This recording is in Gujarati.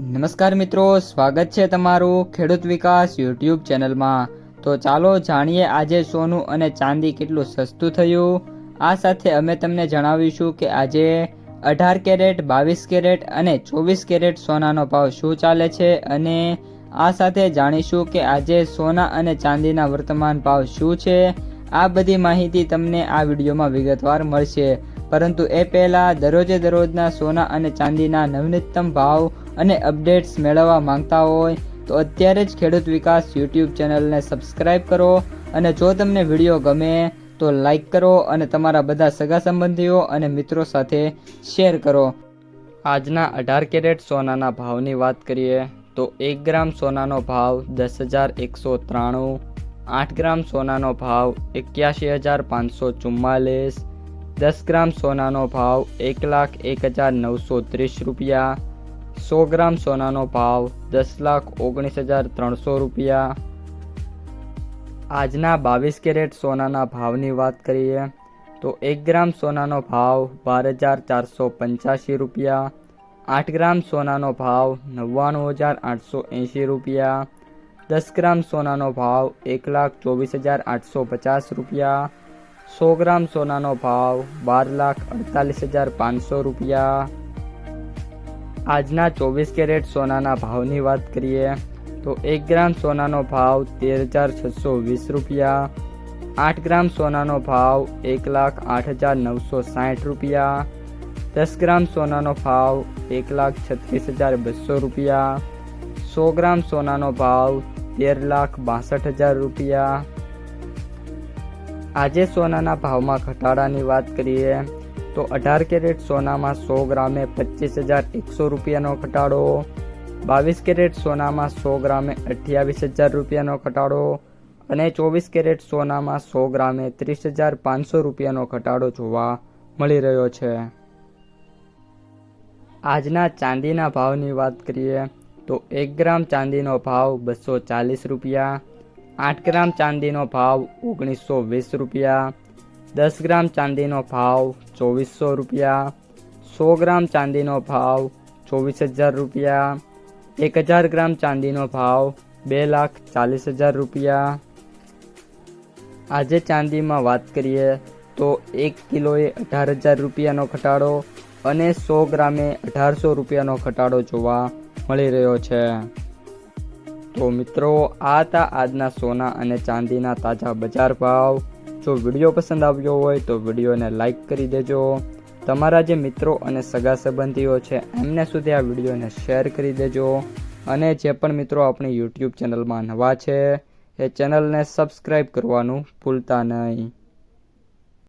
નમસ્કાર મિત્રો, સ્વાગત છે તમારું ખેડૂત વિકાસ યુટ્યુબ ચેનલમાં। તો ચાલો જાણીએ આજે સોનું અને ચાંદી કેટલું સસ્તું થયું। આ સાથે અમે તમને જણાવીશું કે આજે 18 કેરેટ, 22 કેરેટ અને 24 કેરેટ સોનાનો ભાવ શું ચાલે છે અને આ સાથે જાણીશું કે આજે સોના અને ચાંદીના વર્તમાન ભાવ શું છે। આ બધી માહિતી તમને આ વિડીયોમાં વિગતવાર મળશે, પરંતુ એ પહેલાં દરરોજના સોના અને ચાંદીના નવીનતમ ભાવ અને અપડેટ્સ મેળવવા માંગતા હોય તો અત્યારે જ ખેડૂત વિકાસ યુટ્યુબ ચેનલને સબસ્ક્રાઇબ કરો અને જો તમને વિડીયો ગમે તો લાઈક કરો અને તમારા બધા સગા સંબંધીઓ અને મિત્રો સાથે શેર કરો। આજના 18 કેરેટ સોનાના ભાવની વાત કરીએ તો 1 ગ્રામ સોનાનો ભાવ 10,193, 8 ગ્રામ સોનાનો ભાવ 81,544, 10 ગ્રામ સોનાનો ભાવ 1,01,930 રૂપિયા, 100 ગ્રામ સોનાનો ભાવ 10,19,300 રૂપિયા। આજના 22 કેરેટ સોનાના ભાવની વાત કરીએ તો 1 ગ્રામ સોનાનો ભાવ 12,485 રૂપિયા, 8 ગ્રામ સોનાનો ભાવ 99,880 રૂપિયા, 10 ગ્રામ સોનાનો ભાવ 1,24,850 રૂપિયા, 100 ગ્રામ સોનાનો ભાવ 12,48,500 રૂપિયા। આજના 24 કેરેટ સોનાના ભાવની વાત કરીએ તો 1 ગ્રામ સોનાનો ભાવ 13,620 રૂપિયા, 8 ગ્રામ સોનાનો ભાવ 1,08,960 રૂપિયા, 10 ગ્રામ સોનાનો ભાવ 1,36,200 રૂપિયા, 100 ગ્રામ સોનાનો ભાવ 13,62,000 રૂપિયા। આજે સોનાના ભાવમાં ઘટાડાની વાત કરીએ તો 18 કેરેટ સોનામાં 100 ગ્રામે 25,100 રૂપિયાનો ઘટાડો, 22 કેરેટ સોનામાં 100 ગ્રામે 28,000 રૂપિયાનો ઘટાડો અને 24 કેરેટ સોનામાં 100 ગ્રામે 30,500 રૂપિયાનો ઘટાડો જોવા મળી રહ્યો છે। આજના ચાંદીના ભાવની વાત કરીએ તો 1 ગ્રામ ચાંદીનો ભાવ 240 રૂપિયા, 8 ગ્રામ ચાંદીનો ભાવ 1920 રૂપિયા, 10 ગ્રામ ચાંદીનો ભાવ 2400 રૂપિયા, 100 ગ્રામ ચાંદીનો ભાવ 24,000 રૂપિયા, 1000 ગ્રામ ચાંદીનો ભાવ 2,40,000 રૂપિયા। આજે ચાંદીમાં વાત કરીએ તો 1 કિલોએ 18,000 રૂપિયાનો ઘટાડો અને 100 ગ્રામે 1,800 રૂપિયાનો ઘટાડો જોવા મળી રહ્યો છે। તો મિત્રો, આ હતા આજના સોના અને ચાંદીના તાજા બજાર ભાવ। જો વિડીયો પસંદ આવ્યો હોય તો વિડીયોને લાઈક કરી દેજો, તમારા જે મિત્રો અને સગા સંબંધીઓ છે એમને સુધી આ વિડીયોને શેર કરી દેજો અને જે પણ મિત્રો આપણી યુટ્યુબ ચેનલમાં નવા છે એ ચેનલને સબસ્ક્રાઈબ કરવાનું ભૂલતા નહીં।